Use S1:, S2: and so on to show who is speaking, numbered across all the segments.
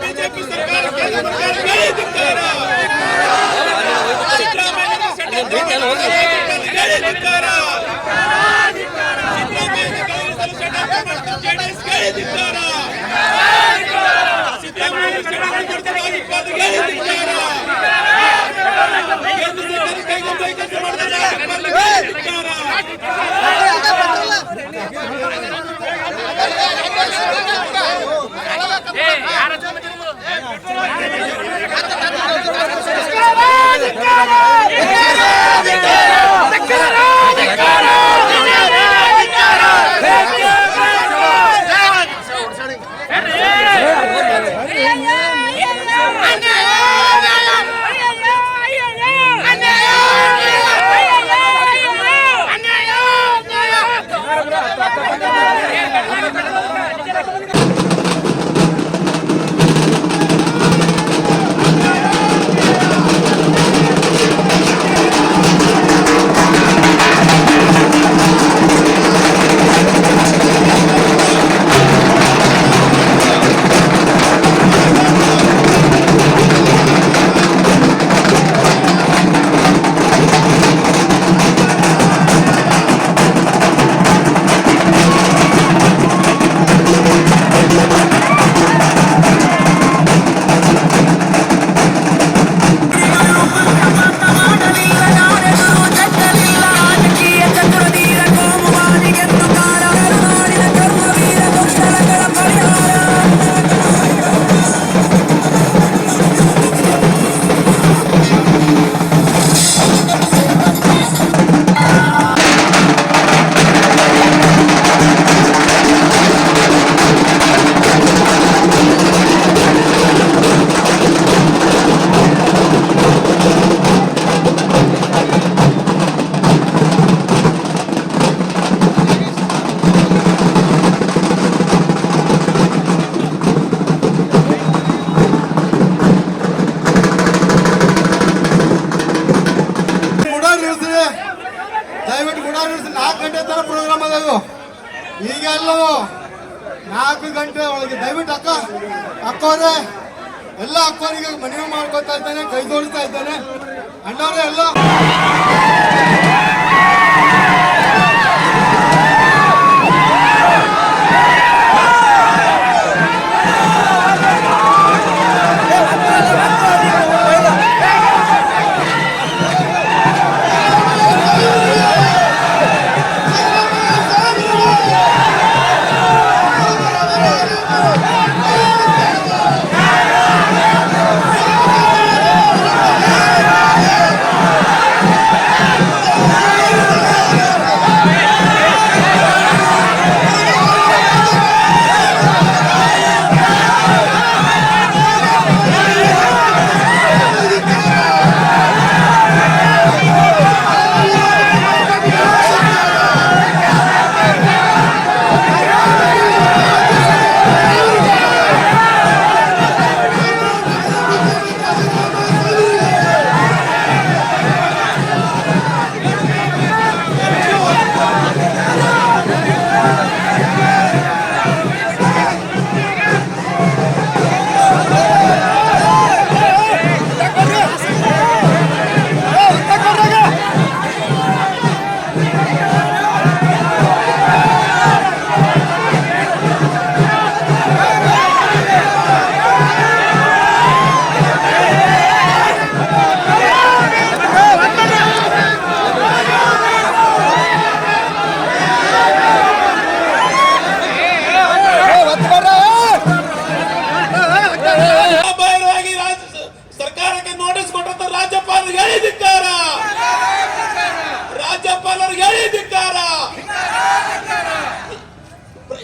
S1: BJP ಸರ್ಕಾರ ದಯವಿಟ್ಟು ಕೂಡ 4 ಗಂಟೆ ತರ ಪ್ರೋಗ್ರಾಮ್ ಅದದು. ಈಗ ಎಲ್ಲವೂ 4 ಗಂಟೆ ಒಳಗೆ ದಯವಿಟ್ಟು ಅಕ್ಕವರೇ ಎಲ್ಲ ಅಕ್ಕವರಿಗೆ ಮನವಿ ಮಾಡ್ಕೊತಾ ಇದ್ದಾನೆ, ಕೈ ಜೋಡಿಸ್ತಾ ಇದ್ದಾನೆ. ಅಣ್ಣವರೇ ಎಲ್ಲ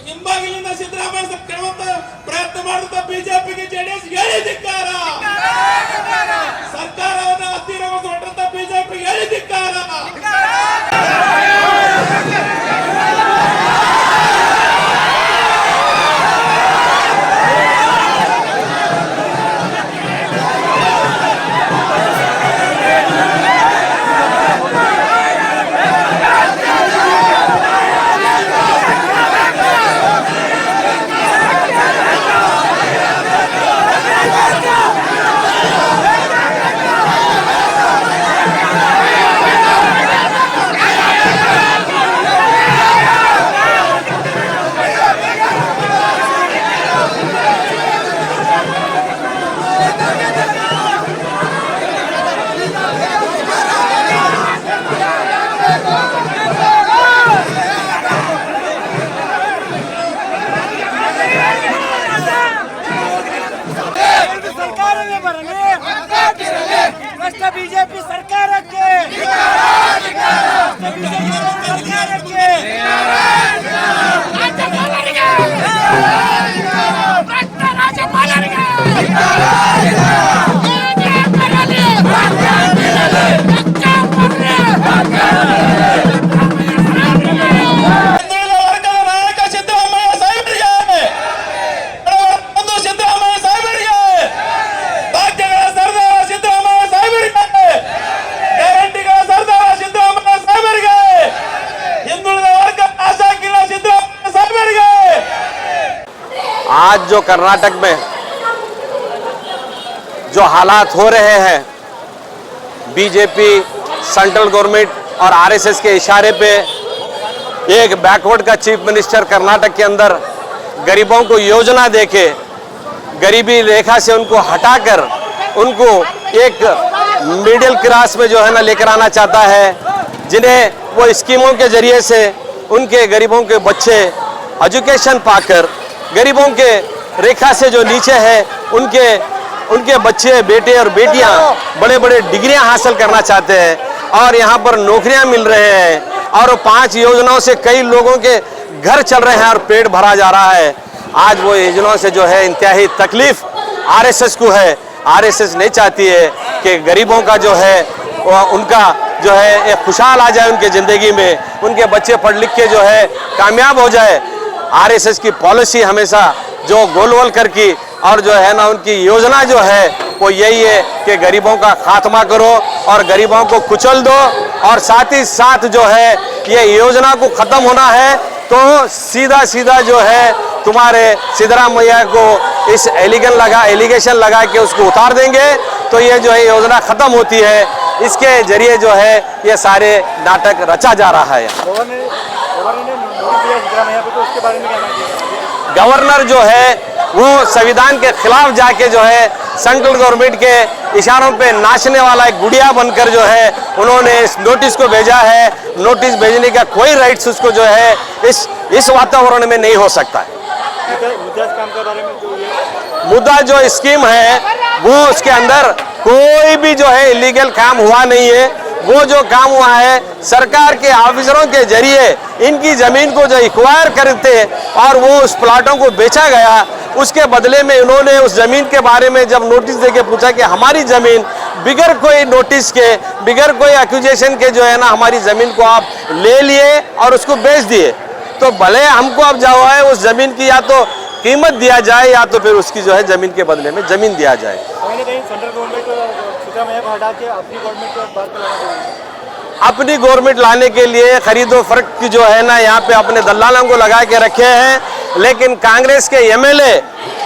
S1: ಹಿಂಬಾಗಿಲಿಂದ ಸಿದ್ದರಾಮಯ್ಯ ಕೆಳವಂತ ಪ್ರಯತ್ನ ಮಾಡುತ್ತಾ ಬಿಜೆಪಿಗೆ ಜೆಡಿಎಸ್ ಹೇಳಿದಿಕ್ಕಾರ, ಸರ್ಕಾರವನ್ನು ಅಸ್ಥಿರಗೊಳಿಸಿ ಹೊರಟಂತ ಬಿಜೆಪಿಗೆ ಹೇಳಿದಿಕ್ಕಾರ.
S2: ಬಿಜೆಪಿ ಸರ್ಕಾರಕ್ಕೆ
S3: आज जो कर्नाटक में जो हालात हो रहे हैं, बीजेपी सेंट्रल गवर्नमेंट और आरएसएस के इशारे पे एक बैकवर्ड का चीफ मिनिस्टर कर्नाटक के अंदर गरीबों को योजना देके गरीबी रेखा से उनको हटाकर उनको एक मिडिल क्लास में जो है ना लेकर आना चाहता है, जिन्हें वो स्कीमों के जरिए से उनके गरीबों के बच्चे एजुकेशन पाकर गरीबों के रेखा से जो नीचे है उनके बच्चे बेटे और बेटियां बड़े बड़े डिग्रियां हासिल करना चाहते हैं और यहां पर नौकरियां मिल रहे हैं और 5 योजनाओं से कई लोगों के घर चल रहे हैं और पेट भरा जा रहा है। आज वो योजनाओं से जो है इंतहाई तकलीफ आरएसएस को है। आरएसएस नहीं चाहती है कि गरीबों का जो है उनका जो है एक खुशहाल आ जाए उनके ज़िंदगी में, उनके बच्चे पढ़ लिख के जो है कामयाब हो जाए। आरएसएस की पॉलिसी हमेशा जो गोलवोल करके और जो है ना उनकी योजना जो है वो यही है कि गरीबों का खात्मा करो और गरीबों को कुचल दो और साथ ही साथ जो है ये योजना को ख़त्म होना है तो सीधा सीधा जो है तुम्हारे सिद्धरामैया को इस एलिगेशन लगा के उसको उतार देंगे तो ये जो है योजना ख़त्म होती है। इसके जरिए जो है ये सारे नाटक रचा जा रहा है। गवर्नर जो है वो संविधान के खिलाफ जाके जो है सेंट्रल गवर्नमेंट के इशारों पे नाचने वाला एक गुड़िया बनकर जो है उन्होंने इस नोटिस को भेजा है। नोटिस भेजने का कोई राइट्स उसको जो है इस वातावरण में नहीं हो सकता है। मुद्दा जो स्कीम है वो उसके अंदर कोई भी जो है इलीगल काम हुआ नहीं है। वो जो काम हुआ है सरकार के ऑफिसरों के जरिए इनकी ज़मीन को जो एक्वायर करते और वो उस प्लाटों को बेचा गया, उसके बदले में इन्होंने उस ज़मीन के बारे में जब नोटिस देके पूछा कि हमारी ज़मीन बिगर कोई नोटिस के बिगर कोई एक्यूजेशन के जो है ना हमारी ज़मीन को आप ले लिए और उसको बेच दिए, तो भले हमको अब जो है उस ज़मीन की या तो कीमत दिया जाए या तो फिर उसकी जो है ज़मीन के बदले में ज़मीन दिया जाए। अपनी गवर्नमेंट लाने के लिए खरीदो फर्क की जो है ना यहाँ पे अपने दलालों को लगा के रखे हैं, लेकिन कांग्रेस के एमएलए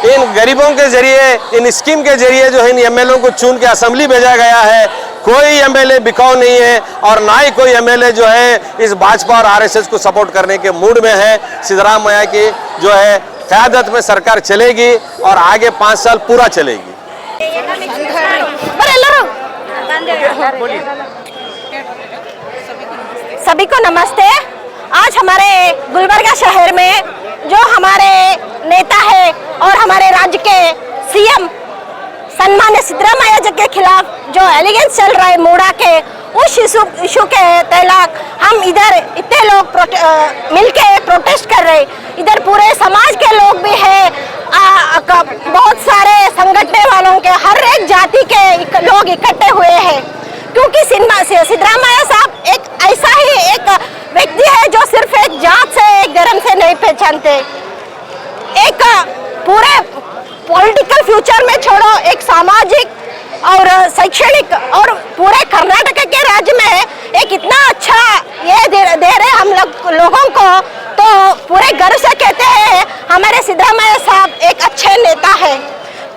S3: इन गरीबों के जरिए इन स्कीम के जरिए जो है इन एमएलए को चुन के असेंबली भेजा गया है। कोई एमएलए बिकाऊ नहीं है और ना ही कोई एमएलए जो है इस भाजपा और आरएसएस को सपोर्ट करने के मूड में है। सिद्धरामैया की जो है क़यादत में सरकार चलेगी और आगे 5 साल पूरा चलेगी।
S4: सभी को नमस्ते। आज हमारे गुलबर्गा शहर में जो हमारे नेता है और हमारे राज्य के सीएम सम्मान्य सिद्धरामैया जी के खिलाफ जो एलिगेंस चल रहा है मूड़ा के, उस इशू के तहत हम इधर इतने लोग मिलके प्रोटेस्ट कर रहे। इधर पूरे समाज के लोग भी हैं, बहुत सारे संगठन वालों के हर एक जाति के लोग इकट्ठे हुए हैं, क्योंकि सिद्धरामैया साहब एक ऐसा ही एक व्यक्ति है जो सिर्फ एक जात से एक धर्म से नहीं पहचानते। एक पूरे पॉलिटिकल फ्यूचर में छोड़ो, एक सामाजिक और शैक्षणिक और पूरे कर्नाटक के राज्य में एक इतना अच्छा ये दे रहे हम लोगों को, तो पूरे गर्व से कहते हैं हमारे सिद्धरामैया साहब एक अच्छे नेता है।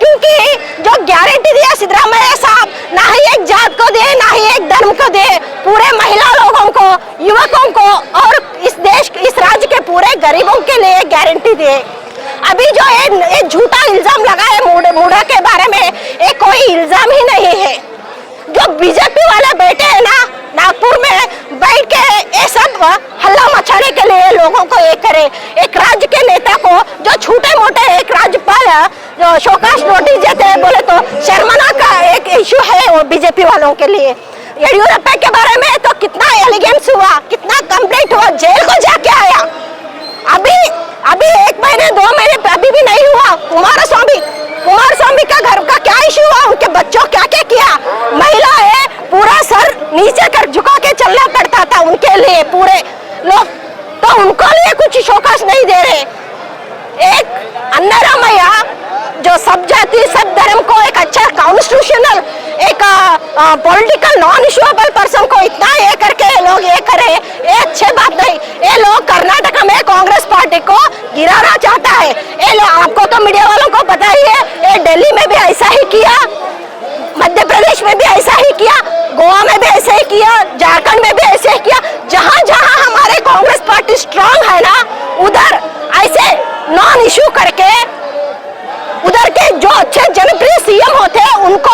S4: क्योंकि जो गारंटी दिया सिद्धरामैया साहब, ना ही एक जात को दे ना ही एक धर्म को दे, पूरे महिला लोगों को, युवकों को और इस देश इस राज्य के पूरे गरीबों के लिए गारंटी दे। अभी जो ये झूठा इल्जाम लगा है मूड़ा के बारे में, ये कोई इल्जाम ही नहीं है। जो बीजेपी वाले बैठे हैं ना नागपुर में बैठ के ये सब हल्ला मचाने के लिए लोगों को ये करे, एक राज्य के नेता को जो छोटे मोटे एक राज्यपाल जो शोकाश नोटिस देते हैं बोले तो शर्मनाक एक इशू है वो बीजेपी वालों के लिए। येडियुरप्पा के बारे में तो कितना एलिगेंस हुआ, कितना कंप्लेंट हुआ, जेल को जाके आया। अभी 1 महीने 2 महीने अभी भी नहीं हुआ। कुमार स्वामी का घर का क्या इशू हुआ, उनके बच्चों क्या क्या किया। महिला है, पूरा सर नीचे कर झुका के चलना पड़ता था उनके लिए पूरे लोग, तो उनको लिए कुछ शोकास नहीं दे रहे। एक अन्नारामैया जो सब जाति सब धर्म को एक अच्छा कॉन्स्टिट्यूशनल एक पॉलिटिकल नॉन इशूएबल पर्सन को इतना ये करके लोग ये करे, ये अच्छे बात नहीं। ये लोग कर्नाटक में कांग्रेस पार्टी को गिराना चाहता है। ये लोग, आपको तो मीडिया वालों को पता ही है, ये दिल्ली में भी ऐसा ही किया, मध्य प्रदेश में भी ऐसा ही किया, गोवा में भी ऐसे ही किया, झारखंड में भी ऐसे ही किया। जहां जहां हमारे कांग्रेस पार्टी स्ट्रांग है ना, उधर ऐसे नॉन इशू करके उधर के जो अच्छे जनप्रिय सीएम होते हैं उनको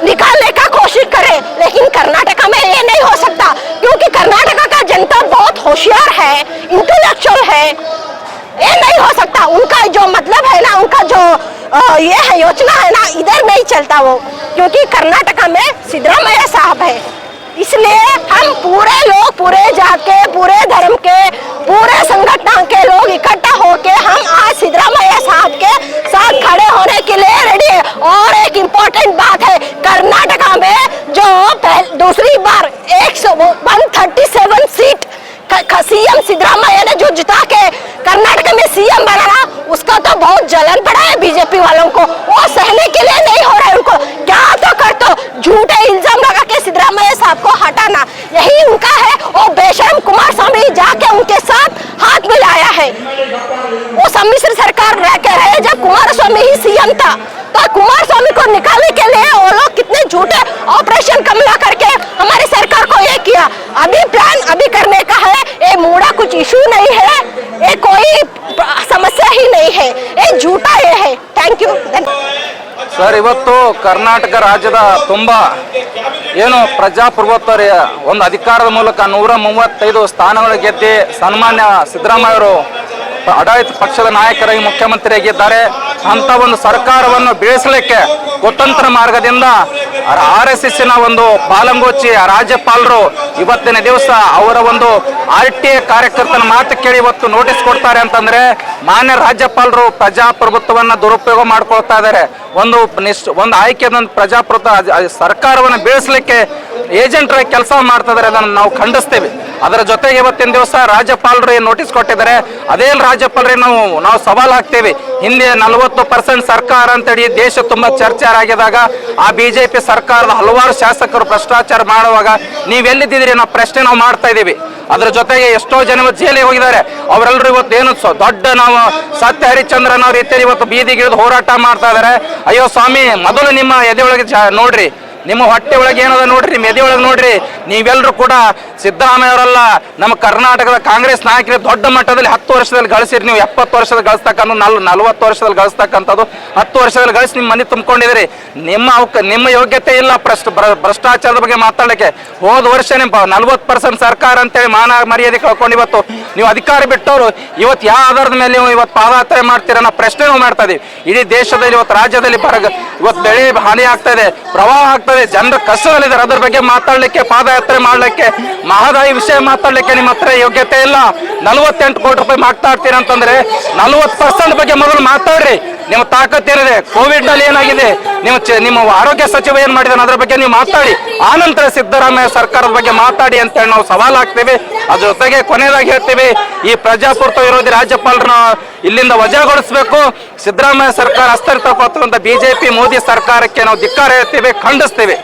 S4: निकालने का कोशिश करे। लेकिन कर्नाटक में ये नहीं हो सकता, क्योंकि कर्नाटक का जनता बहुत होशियार है, इंटेलेक्चुअल है। ये नहीं हो सकता। उनका जो मतलब है ना, उनका जो ये है योजना है ना, इधर नहीं चलता वो, क्योंकि कर्नाटक में सिद्धरामैया साहब है। इसलिए हम पूरे लोग, पूरे जात के, पूरे धर्म के, पूरे संगठन के लोग इकट्ठा होके हम आज सिद्धरामैया साहब के साथ खड़े होने के लिए रेडी है। और एक इम्पोर्टेंट बात है, कर्नाटक में जो दूसरी बार 137 सीट सीएम सिद्धरामैया ने जो जिता के कर्नाटक में सीएम बनाना, उसका तो बहुत जलन पड़ा है बीजेपी वालों को। वो सहने के लिए नहीं हो रहा है उनको। क्या तो कर तो झूठे इल्जाम लगा के सिद्धरामैया साहब को हटाना, यही उनका है। वो बेशरम कुमार स्वामी जाके उनके साथ हाथ मिलाया है। वो सम्मिश्र सरकार रह के रहे जब कुमार स्वामी ही सीएम था, तो कुमार स्वामी को निकालने के लिए वो लोग कितने झूठे ऑपरेशन कमला करके हमारी सरकार को ये किया। अभी प्लान अभी करने का है। ये मूड़ा कुछ इशू नहीं है, ये कोई समस्या ही नहीं है, ये झूठा ये है। Thank you
S2: sir. ಇವತ್ತು ಕರ್ನಾಟಕ ರಾಜ್ಯದ ತುಂಬ ಏನು ಪ್ರಜಾಪ್ರಭುತ್ವ ಒಂದು ಅಧಿಕಾರದ ಮೂಲಕ 135 ಸ್ಥಾನಗಳು ಗೆದ್ದು ಸನ್ಮಾನ್ಯ ಸಿದ್ದರಾಮಯ್ಯ ಅವರು ಆಡಳಿತ ಪಕ್ಷದ ನಾಯಕರಾಗಿ ಮುಖ್ಯಮಂತ್ರಿಯಾಗಿದ್ದಾರೆ. ಅಂತ ಒಂದು ಸರ್ಕಾರವನ್ನು ಬೀಳಿಸಲಿಕ್ಕೆ ಕುತಂತ್ರ ಮಾರ್ಗದಿಂದ RSSನ ಒಂದು ಬಾಲಂಗೋಚಿ ರಾಜ್ಯಪಾಲರು ಇವತ್ತಿನ ದಿವಸ ಅವರ ಒಂದು RTA ಕಾರ್ಯಕರ್ತನ ಮಾತು ಕೇಳಿ ಇವತ್ತು ನೋಟಿಸ್ ಕೊಡ್ತಾರೆ ಅಂತಂದ್ರೆ ಮಾನ್ಯ ರಾಜ್ಯಪಾಲರು ಪ್ರಜಾಪ್ರಭುತ್ವವನ್ನು ದುರುಪಯೋಗ ಮಾಡ್ಕೊಳ್ತಾ ಇದ್ದಾರೆ. ಒಂದು ಆಯ್ಕೆದ ಪ್ರಜಾಪ್ರಭುತ್ವ ಸರ್ಕಾರವನ್ನು ಬೀಳಿಸಲಿಕ್ಕೆ ಏಜೆಂಟರಾಗಿ ಕೆಲಸ ಮಾಡ್ತಾ ಇದ್ದಾರೆ. ಅದನ್ನು ನಾವು ಖಂಡಿಸ್ತೇವೆ. ಅದರ ಜೊತೆಗೆ ಇವತ್ತಿನ ದಿವಸ ರಾಜ್ಯಪಾಲರು ಏನು ನೋಟಿಸ್ ಕೊಟ್ಟಿದ್ದಾರೆ, ಅದೇ ರಾಜ್ಯಪಾಲರಿಗೆ ನಾವು ಸವಾಲು ಹಾಕ್ತೇವೆ. ಹಿಂದೆ 40% ಸರ್ಕಾರ ಅಂತೇಳಿ ದೇಶ ತುಂಬ ಚರ್ಚೆ ಆಗಿದಾಗ ಆ ಬಿಜೆಪಿ ಸರ್ಕಾರದ ಹಲವಾರು ಶಾಸಕರು ಭ್ರಷ್ಟಾಚಾರ ಮಾಡುವಾಗ ನೀವೆಲ್ಲಿದ್ದೀರಿ ನಾವು ಪ್ರಶ್ನೆ ನಾವು ಮಾಡ್ತಾ ಇದ್ದೀವಿ. ಅದರ ಜೊತೆಗೆ ಎಷ್ಟೋ ಜನ ಜೈಲಿಗೆ ಹೋಗಿದ್ದಾರೆ. ಅವರೆಲ್ಲರೂ ಇವತ್ತು ಏನು ದೊಡ್ಡ ನಾವು ಸತ್ಯ ಹರಿಶ್ಚಂದ್ರನ್ ಅವ್ರ ರೀತಿಯಲ್ಲಿ ಇವತ್ತು ಬೀದಿಗಿಳಿದು ಹೋರಾಟ ಮಾಡ್ತಾ ಇದ್ದಾರೆ. ಅಯ್ಯೋ ಸ್ವಾಮಿ, ಮೊದಲು ನಿಮ್ಮ ಎದೆ ಒಳಗೆ ನೋಡ್ರಿ, ನಿಮ್ಮ ಹೊಟ್ಟೆ ಒಳಗೆ ಏನದ ನೋಡ್ರಿ, ನಿಮ್ಮ ಎದೆ ಒಳಗೆ ನೋಡ್ರಿ. ನೀವೆಲ್ಲರೂ ಕೂಡ ಸಿದ್ದರಾಮಯ್ಯ ಅವರಲ್ಲ, ನಮ್ಮ ಕರ್ನಾಟಕದ ಕಾಂಗ್ರೆಸ್ ನಾಯಕರು ದೊಡ್ಡ ಮಟ್ಟದಲ್ಲಿ 10 ವರ್ಷದಲ್ಲಿ ಗಳಿಸಿರಿ. ನೀವು 70 ವರ್ಷದಲ್ಲಿ ಗಳಿಸ್ತಕ್ಕಂಥ 40 ವರ್ಷದಲ್ಲಿ ಗಳಿಸ್ತಕ್ಕಂಥದ್ದು 10 ವರ್ಷದಲ್ಲಿ ಗಳಿಸಿ ನಿಮ್ಮ ಮನೆ ತುಂಬಿಕೊಂಡಿದ್ದೀರಿ. ನಿಮ್ಮ ಯೋಗ್ಯತೆ ಇಲ್ಲ ಭ್ರಷ್ಟಾಚಾರದ ಬಗ್ಗೆ ಮಾತಾಡಲಿಕ್ಕೆ. ಹೋದ ವರ್ಷ ನಿಮ್ಮ 40% ಸರ್ಕಾರ ಅಂತೇಳಿ ಮಾನ ಮರ್ಯಾದೆ ಕಳ್ಕೊಂಡು ಇವತ್ತು ನೀವು ಅಧಿಕಾರ ಬಿಟ್ಟವರು ಇವತ್ತು ಯಾವ ಆಧಾರದ ಮೇಲೆ ನೀವು ಇವತ್ತು ಪಾದಯಾತ್ರೆ ಮಾಡ್ತೀರ ಅನ್ನೋ ಪ್ರಶ್ನೆ ನಾವು ಮಾಡ್ತಾ ಇದೀವಿ. ಇಡೀ ದೇಶದಲ್ಲಿ ಇವತ್ತು ರಾಜ್ಯದಲ್ಲಿ ಇವತ್ತು ಬೆಳೆ ಹಾನಿ ಆಗ್ತಾ ಇದೆ, ಪ್ರವಾಹ ಆಗ್ತಾ ಇದೆ, ಜನರು ಕಷ್ಟದಲ್ಲಿದ್ದಾರೆ. ಅದ್ರ ಬಗ್ಗೆ ಮಾತಾಡ್ಲಿಕ್ಕೆ, ಪಾದಯಾತ್ರೆ ಮಾಡ್ಲಿಕ್ಕೆ, ಮಹದಾಯಿ ವಿಷಯ ಮಾತಾಡ್ಲಿಕ್ಕೆ ನಿಮ್ಮ ಹತ್ರ ಯೋಗ್ಯತೆ ಇಲ್ಲ. 48 ಕೋಟಿ ರೂಪಾಯಿ ಮಾತಾಡ್ತೀರ ಅಂತಂದ್ರೆ 40% ಬಗ್ಗೆ ಮೊದಲು ಮಾತಾಡ್ರಿ. ನಿಮ್ಮ ತಾಕತ್ತೇನಿದೆ, ಕೋವಿಡ್ ನಲ್ಲಿ ಏನಾಗಿದೆ, ನಿಮ್ಮ ಆರೋಗ್ಯ ಸಚಿವ ಏನ್ ಮಾಡಿದಾನೆ ಅದ್ರ ಬಗ್ಗೆ ನೀವು ಮಾತಾಡಿ. ಆನಂತರ ಸಿದ್ದರಾಮಯ್ಯ ಸರ್ಕಾರದ ಬಗ್ಗೆ ಮಾತಾಡಿ ಅಂತೇಳಿ ನಾವು ಸವಾಲು ಹಾಕ್ತೇವೆ. ಅದ್ರ ಜೊತೆಗೆ ಕೊನೆಯದಾಗಿ ಹೇಳ್ತೀವಿ, ಈ ಪ್ರಜಾಪ್ರಭುತ್ವ ವಿರೋಧಿ ರಾಜ್ಯಪಾಲರನ್ನ ಇಲ್ಲಿಂದ ವಜಾಗೊಳಿಸಬೇಕು. ಸಿದ್ದರಾಮಯ್ಯ ಸರ್ಕಾರ ಹಸ್ತರಿತ ಬಿಜೆಪಿ ಮೋದಿ ಸರ್ಕಾರಕ್ಕೆ ನಾವು ಧಿಕ್ಕಾರ ಹೇಳ್ತೇವೆ, ಖಂಡಿಸ್ತೇವೆ.